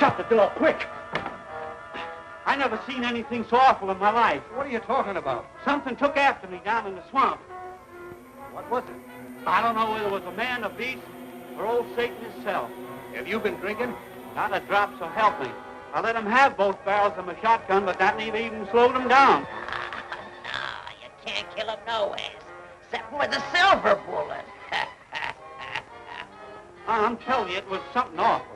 Shut the door, quick! I never seen anything so awful in my life. What are you talking about? Something took after me down in the swamp. What was it? I don't know whether it was a man, a beast, or old Satan himself. Have you been drinking? Not a drop, so help me. I let him have both barrels of my shotgun, but that never even slowed him down. No, you can't kill him nowhere, except with a silver bullet. I'm telling you, it was something awful.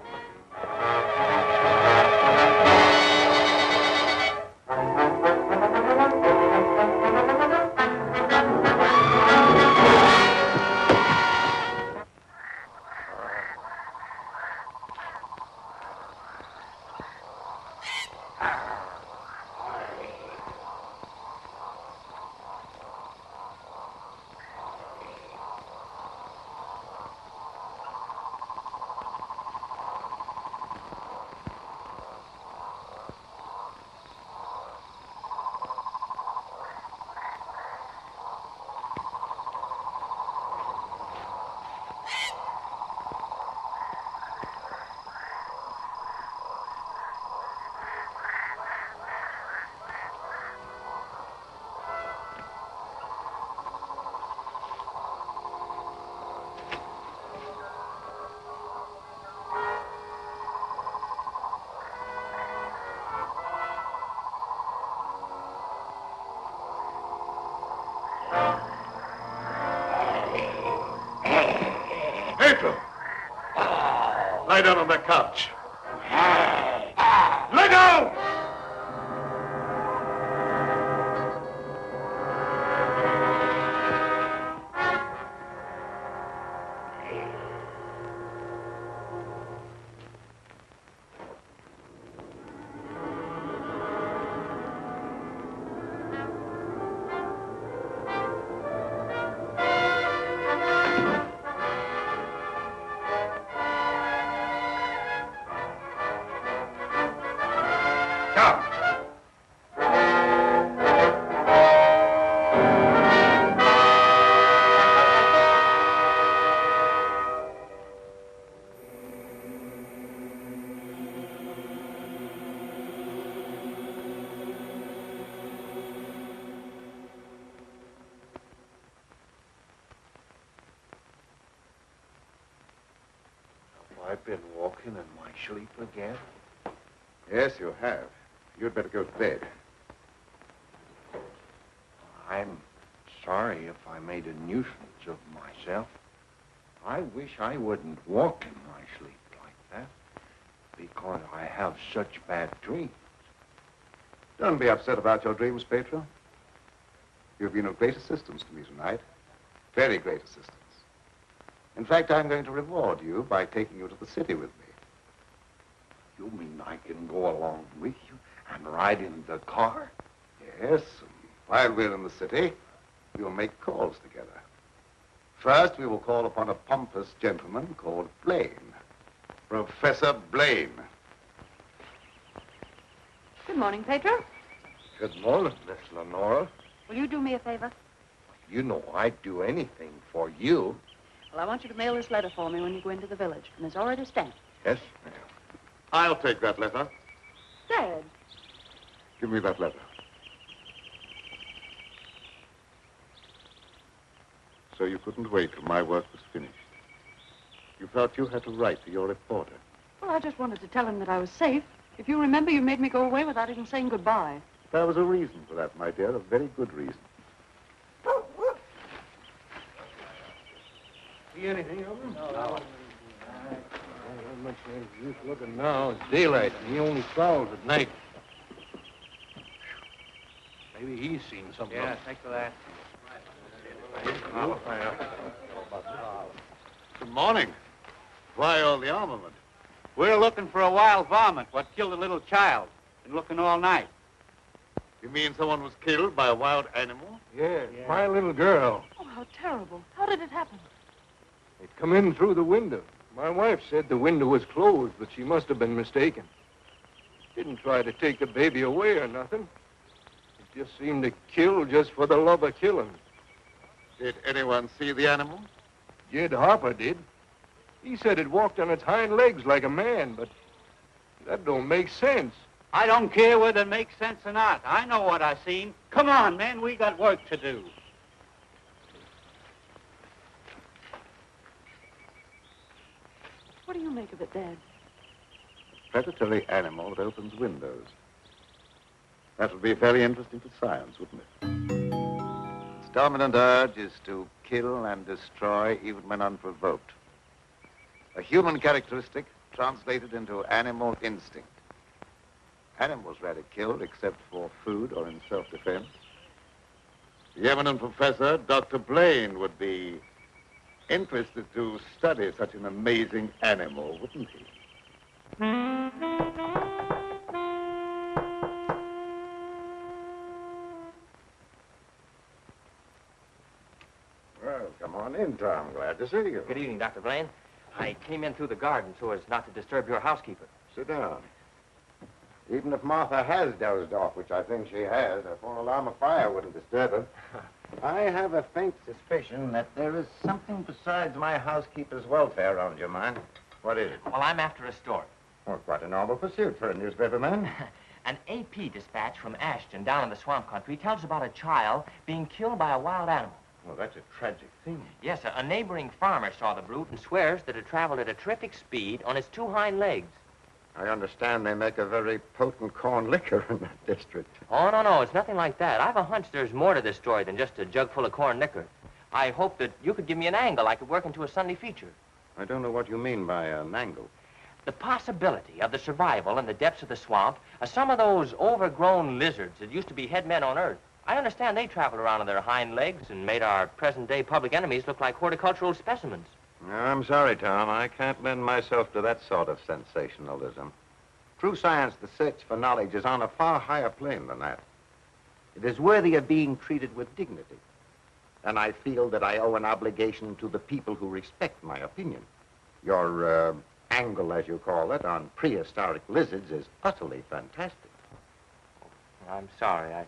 Pedro! Lie down on that couch. Lie down! I've been walking in my sleep again. Yes, you have. You'd better go to bed. I'm sorry if I made a nuisance of myself. I wish I wouldn't walk in my sleep like that, because I have such bad dreams. Don't be upset about your dreams, Pedro. You've been of great assistance to me tonight. Very great assistance. In fact, I'm going to reward you by taking you to the city with me. You mean I can go along with you and ride in the car? Yes. While we're in the city, we'll make calls together. First, we will call upon a pompous gentleman called Blaine. Professor Blaine. Good morning, Pedro. Good morning, Miss Lenora. Will you do me a favor? You know I'd do anything for you. Well, I want you to mail this letter for me when you go into the village. And it's already stamped. Yes, ma'am. I'll take that letter. Dad. Give me that letter. So you couldn't wait till my work was finished. You felt you had to write to your reporter. Well, I just wanted to tell him that I was safe. If you remember, you made me go away without even saying goodbye. There was a reason for that, my dear, a very good reason. See anything of him? No. Not much use looking now. It's daylight, and he only prowls at night. Maybe he's seen something. Yeah, take the last. Come Good morning. Why all the armament? We're looking for a wild varmint what killed a little child. Been looking all night. You mean someone was killed by a wild animal? Yeah, my little girl. Oh, how terrible. How did it happen? It come in through the window. My wife said the window was closed, but she must have been mistaken. Didn't try to take the baby away or nothing. It just seemed to kill just for the love of killing. Did anyone see the animal? Jed Harper did. He said it walked on its hind legs like a man, but that don't make sense. I don't care whether it makes sense or not. I know what I seen. Come on, men, we got work to do. What do you make of it, Dad? Predatory animal that opens windows. That would be very interesting for science, wouldn't it? Its dominant urge is to kill and destroy even when unprovoked. A human characteristic translated into animal instinct. Animals rarely killed except for food or in self-defense. The eminent professor, Dr. Blaine, would be interested to study such an amazing animal, wouldn't he? Well, come on in, Tom. Glad to see you. Good evening, Dr. Blaine. I came in through the garden so as not to disturb your housekeeper. Sit down. Even if Martha has dozed off, which I think she has, a full alarm of fire wouldn't disturb her. I have a faint suspicion that there is something besides my housekeeper's welfare on your mind. What is it? Well, I'm after a story. Well, quite a novel pursuit for a newspaper man. An AP dispatch from Ashton down in the swamp country tells about a child being killed by a wild animal. Well, that's a tragic thing. Yes, a neighboring farmer saw the brute and swears that it traveled at a terrific speed on its two hind legs. I understand they make a very potent corn liquor in that district. Oh, no, it's nothing like that. I've a hunch there's more to this story than just a jug full of corn liquor. I hope that you could give me an angle I could work into a Sunday feature. I don't know what you mean by an angle. The possibility of the survival in the depths of the swamp of some of those overgrown lizards that used to be head men on Earth. I understand they traveled around on their hind legs and made our present-day public enemies look like horticultural specimens. I'm sorry, Tom. I can't lend myself to that sort of sensationalism. True science, the search for knowledge, is on a far higher plane than that. It is worthy of being treated with dignity. And I feel that I owe an obligation to the people who respect my opinion. Your angle, as you call it, on prehistoric lizards is utterly fantastic. I'm sorry. I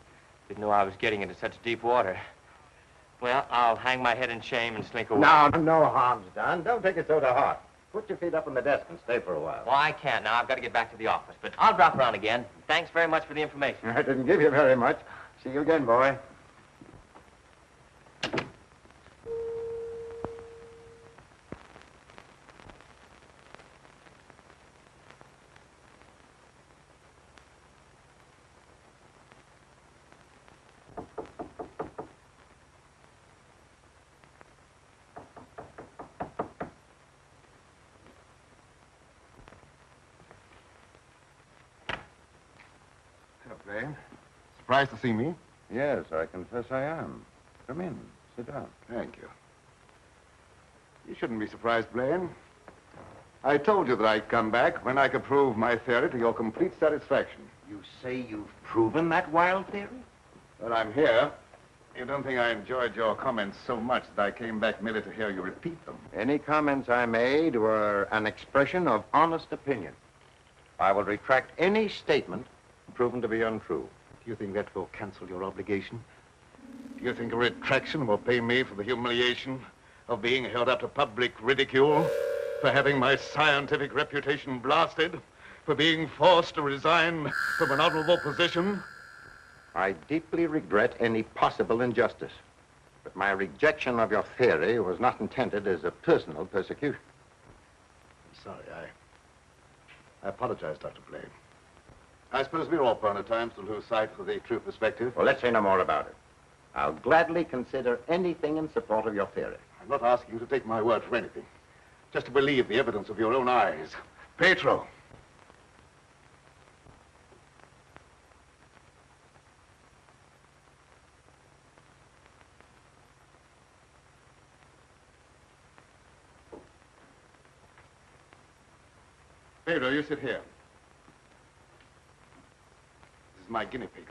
didn't know I was getting into such deep water. Well, I'll hang my head in shame and slink away. No harm's done. Don't take it so to heart. Put your feet up on the desk and stay for a while. Well, I can't now. I've got to get back to the office. But I'll drop around again. Thanks very much for the information. I didn't give you very much. See you again, boy. Blaine. Surprised to see me? Yes, I confess I am. Come in. Sit down. Thank you. You shouldn't be surprised, Blaine. I told you that I'd come back when I could prove my theory to your complete satisfaction. You say you've proven that wild theory? But I'm here. You don't think I enjoyed your comments so much that I came back merely to hear you repeat them? Any comments I made were an expression of honest opinion. I will retract any statement proven to be untrue. Do you think that will cancel your obligation? Do you think a retraction will pay me for the humiliation of being held up to public ridicule, for having my scientific reputation blasted, for being forced to resign from an honorable position? I deeply regret any possible injustice, but my rejection of your theory was not intended as a personal persecution. I'm sorry. I apologize, Dr. Blaine. I suppose we're all prone at times to lose sight of the true perspective. Well, let's say no more about it. I'll gladly consider anything in support of your theory. I'm not asking you to take my word for anything. Just to believe the evidence of your own eyes. Petro. Pedro, you sit here. This is my guinea pig.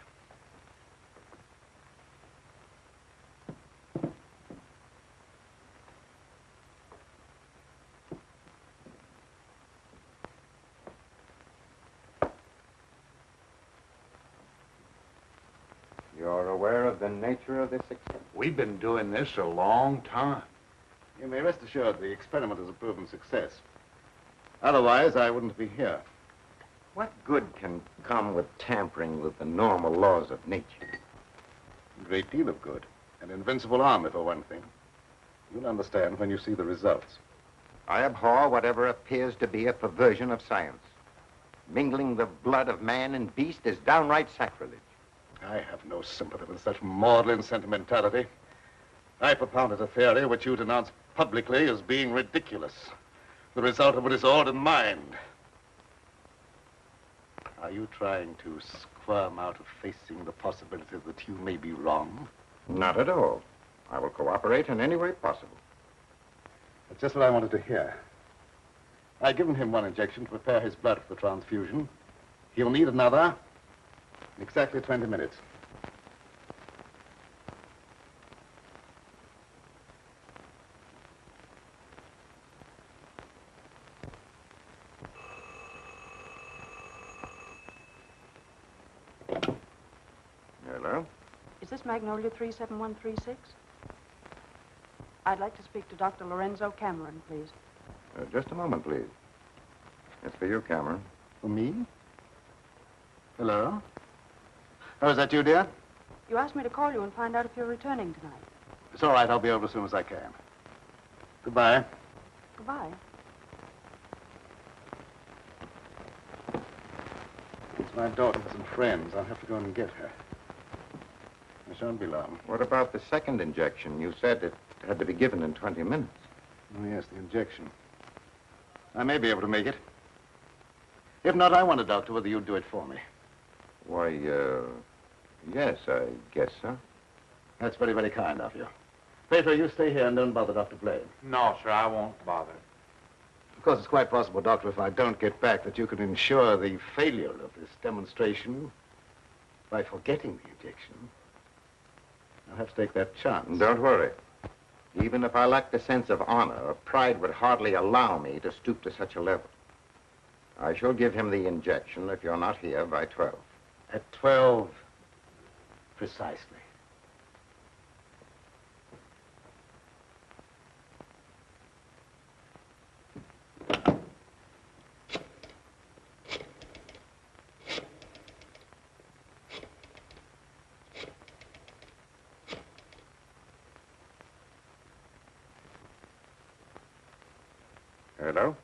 You're aware of the nature of this experiment? We've been doing this a long time. You may rest assured the experiment is a proven success. Otherwise, I wouldn't be here. What good can come with tampering with the normal laws of nature? A great deal of good. An invincible army, for one thing. You'll understand when you see the results. I abhor whatever appears to be a perversion of science. Mingling the blood of man and beast is downright sacrilege. I have no sympathy with such maudlin sentimentality. I propounded a theory which you denounce publicly as being ridiculous. The result of a disordered mind. Are you trying to squirm out of facing the possibility that you may be wrong? Not at all. I will cooperate in any way possible. That's just what I wanted to hear. I've given him one injection to prepare his blood for the transfusion. He'll need another in exactly 20 minutes. Hello? Is this Magnolia 37136? I'd like to speak to Dr. Lorenzo Cameron, please. Just a moment, please. It's for you, Cameron. For me? Hello? Oh, is that you, dear? You asked me to call you and find out if you're returning tonight. It's all right. I'll be over as soon as I can. Goodbye. Goodbye. It's my daughter with some friends. I'll have to go and get her. I shan't be long. What about the second injection? You said it had to be given in 20 minutes. Oh, yes, the injection. I may be able to make it. If not, I wonder, Doctor, whether you'd do it for me. Why, yes, I guess so. That's very, very kind of you. Pedro, you stay here and don't bother Dr. Blaine. No, sir, I won't bother. Of course, it's quite possible, Doctor, if I don't get back, that you can ensure the failure of this demonstration by forgetting the injection. I'll have to take that chance. Don't worry. Even if I lacked a sense of honor, pride would hardly allow me to stoop to such a level. I shall give him the injection if you're not here by 12. At 12, precisely. Hello?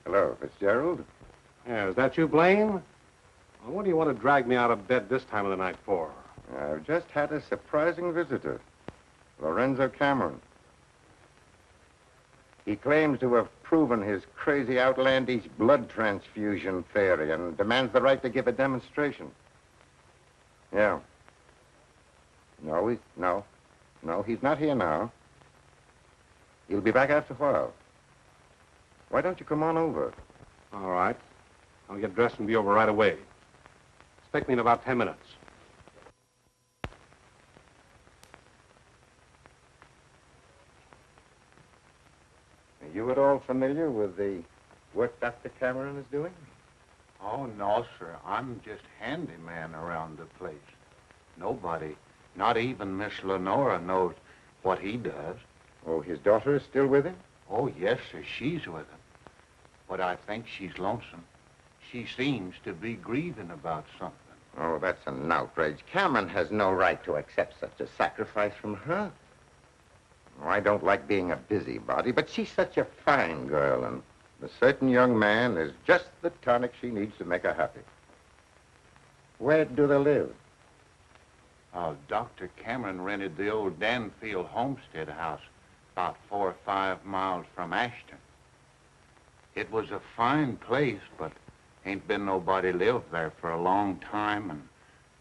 Hello, Fitzgerald? Yeah, is that you, Blaine? Well, what do you want to drag me out of bed this time of the night for? I've just had a surprising visitor, Lorenzo Cameron. He claims to have proven his crazy, outlandish blood transfusion theory and demands the right to give a demonstration. Yeah. No, he's not here now. He'll be back after a while. Why don't you come on over? All right. I'll get dressed and be over right away. Expect me in about 10 minutes. Are you at all familiar with the work Dr. Cameron is doing? Oh, no, sir. I'm just handyman around the place. Nobody, not even Miss Lenora, knows what he does. Oh, his daughter is still with him? Oh, yes, sir. She's with him. But I think she's lonesome. She seems to be grieving about something. Oh, that's an outrage. Cameron has no right to accept such a sacrifice from her. Oh, I don't like being a busybody, but she's such a fine girl, and a certain young man is just the tonic she needs to make her happy. Where do they live? Dr. Cameron rented the old Danfield homestead house about 4 or 5 miles from Ashton. It was a fine place, but ain't been nobody lived there for a long time, and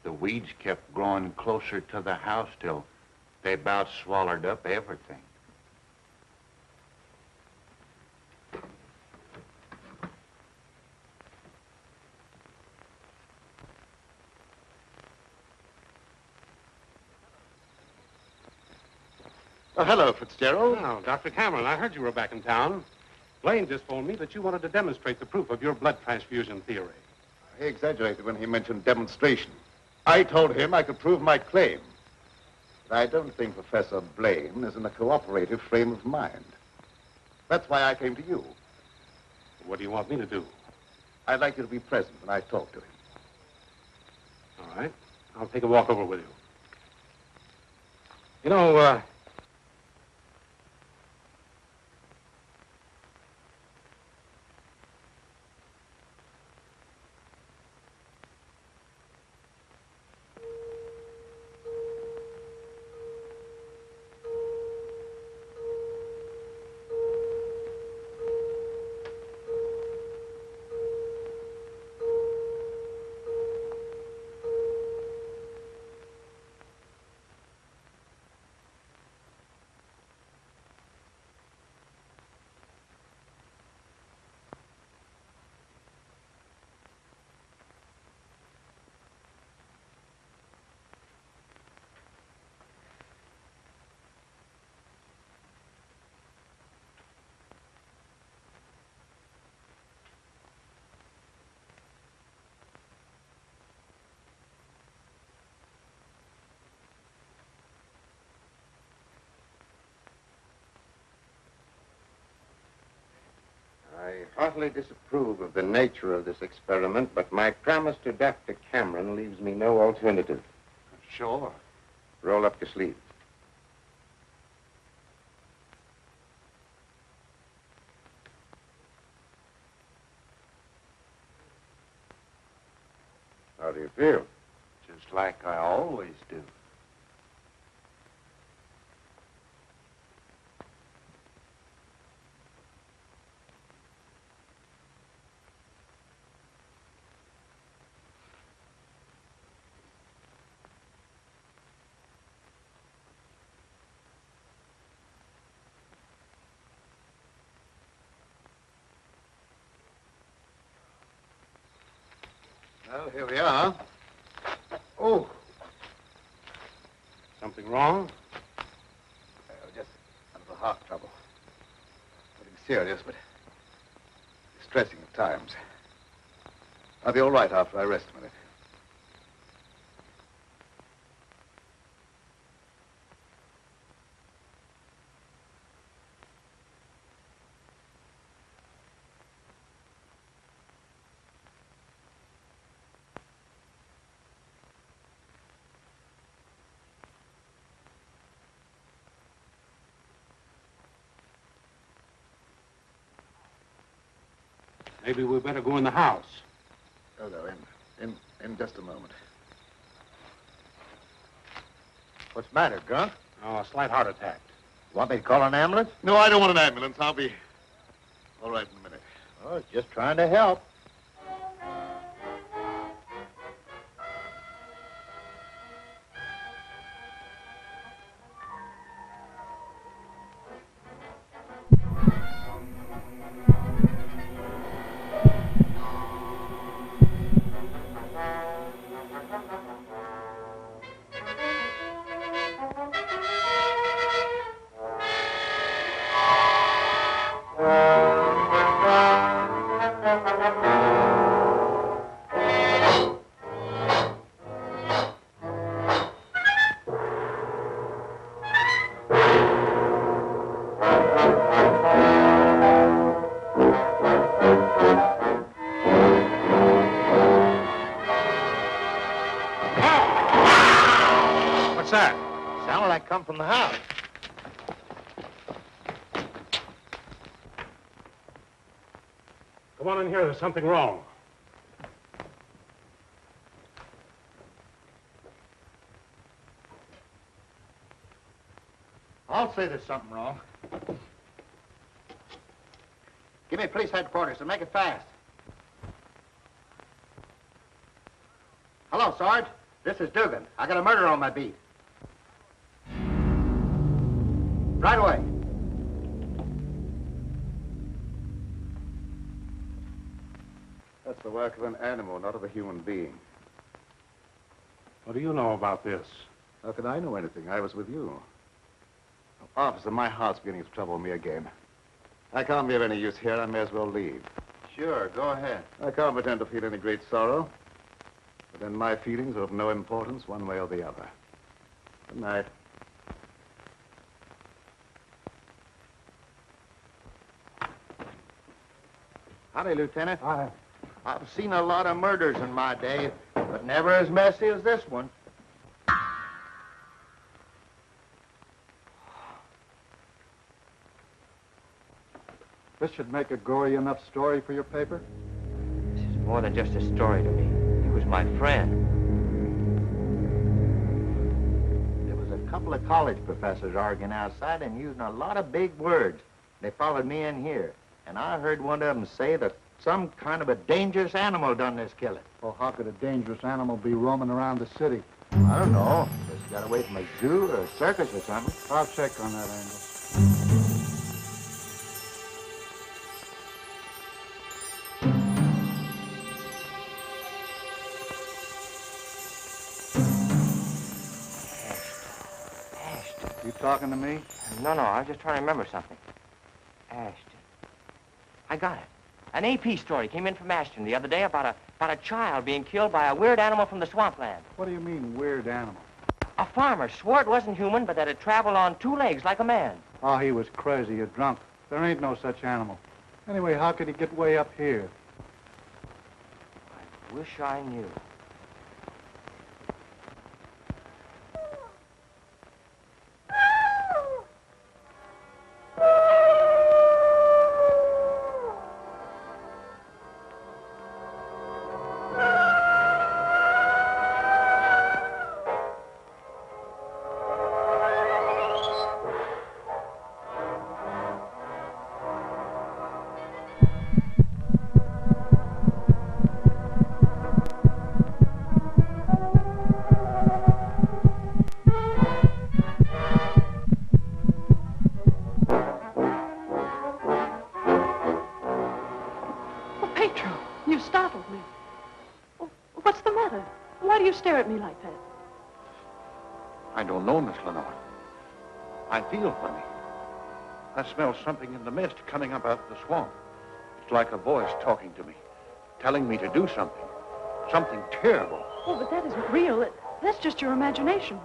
the weeds kept growing closer to the house till they about swallowed up everything. Oh, hello, Fitzgerald. Oh, Dr. Cameron, I heard you were back in town. Blaine just phoned me that you wanted to demonstrate the proof of your blood transfusion theory. He exaggerated when he mentioned demonstration. I told him I could prove my claim. But I don't think Professor Blaine is in a cooperative frame of mind. That's why I came to you. What do you want me to do? I'd like you to be present when I talk to him. All right. I'll take a walk over with you. You know, I heartily disapprove of the nature of this experiment, but my promise to Dr. Cameron leaves me no alternative. Sure. Roll up your sleeves. How do you feel? Just like I always do. Well, here we are. Oh. something wrong? Just a little heart trouble. Nothing serious, but distressing at times. I'll be all right after I rest a minute. Maybe we better go in the house. Oh, no, in just a moment. What's the matter, Grunt? Oh, a slight heart attack. Want me to call an ambulance? No, I don't want an ambulance. I'll be all right in a minute. Oh, just trying to help. What's that? Sounded like come from the house. Come on in here. There's something wrong. I'll say there's something wrong. Give me police headquarters and make it fast. Hello, Sarge. This is Dugan. I got a murder on my beat. Right away. That's the work of an animal, not of a human being. What do you know about this? How can I know anything? I was with you. Officer, my heart's beginning to trouble me again. I can't be of any use here. I may as well leave. Sure, go ahead. I can't pretend to feel any great sorrow. But then my feelings are of no importance one way or the other. Good night. Howdy, Lieutenant. Hi. I've seen a lot of murders in my day, but never as messy as this one. This should make a gory enough story for your paper. This is more than just a story to me. He was my friend. There was a couple of college professors arguing outside and using a lot of big words. They followed me in here, and I heard one of them say that some kind of a dangerous animal done this killing. Well, how could a dangerous animal be roaming around the city? I don't know. Just got away from a zoo or a circus or something. I'll check on that angle. You talking to me? No, I was just trying to remember something. Ashton. I got it. An AP story came in from Ashton the other day about a child being killed by a weird animal from the swampland. What do you mean, weird animal? A farmer swore it wasn't human, but that it traveled on 2 legs like a man. Oh, he was crazy or drunk. There ain't no such animal. Anyway, how could he get way up here? I wish I knew. Stare at me like that. I don't know, Miss Lenore. I feel funny. I smell something in the mist coming up out of the swamp. It's like a voice talking to me, telling me to do something. Something terrible. Oh, but that isn't real. That's just your imagination.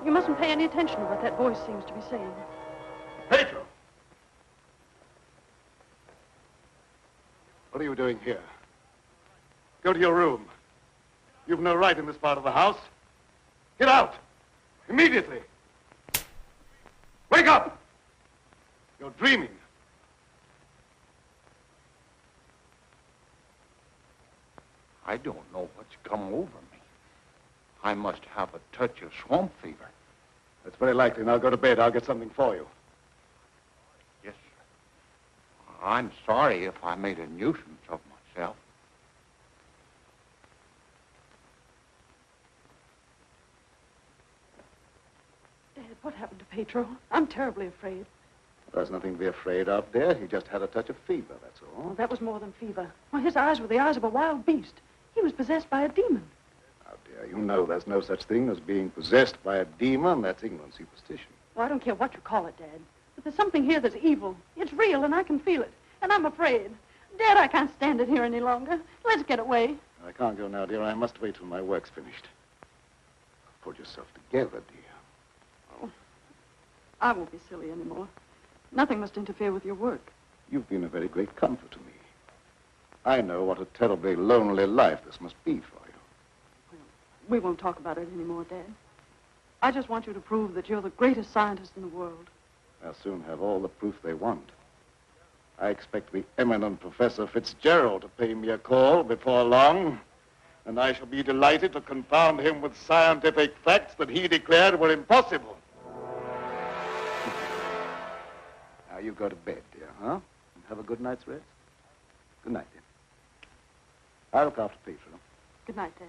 You mustn't pay any attention to what that voice seems to be saying. Pedro! What are you doing here? Go to your room. You've no right in this part of the house. Get out! Immediately! Wake up! You're dreaming. I don't know what's come over me. I must have a touch of swamp fever. That's very likely. Now go to bed. I'll get something for you. Yes, sir. I'm sorry if I made a nuisance of myself. Dad, what happened to Pedro? I'm terribly afraid. There's nothing to be afraid of, dear. He just had a touch of fever, that's all. Oh, that was more than fever. Well, his eyes were the eyes of a wild beast. He was possessed by a demon. Now, dear, you know there's no such thing as being possessed by a demon. That's ignorant superstition. Well, I don't care what you call it, Dad. But there's something here that's evil. It's real, and I can feel it. And I'm afraid. Dad, I can't stand it here any longer. Let's get away. I can't go now, dear. I must wait till my work's finished. Pull yourself together, dear. Oh, I won't be silly anymore. Nothing must interfere with your work. You've been a very great comfort to me. I know what a terribly lonely life this must be for you. Well, we won't talk about it anymore, Dad. I just want you to prove that you're the greatest scientist in the world. They'll soon have all the proof they want. I expect the eminent Professor Fitzgerald to pay me a call before long, and I shall be delighted to confound him with scientific facts that he declared were impossible. Now, you go to bed, dear, huh? And have a good night's rest. Good night, dear. I'll look after Pedro. Good night, Dad.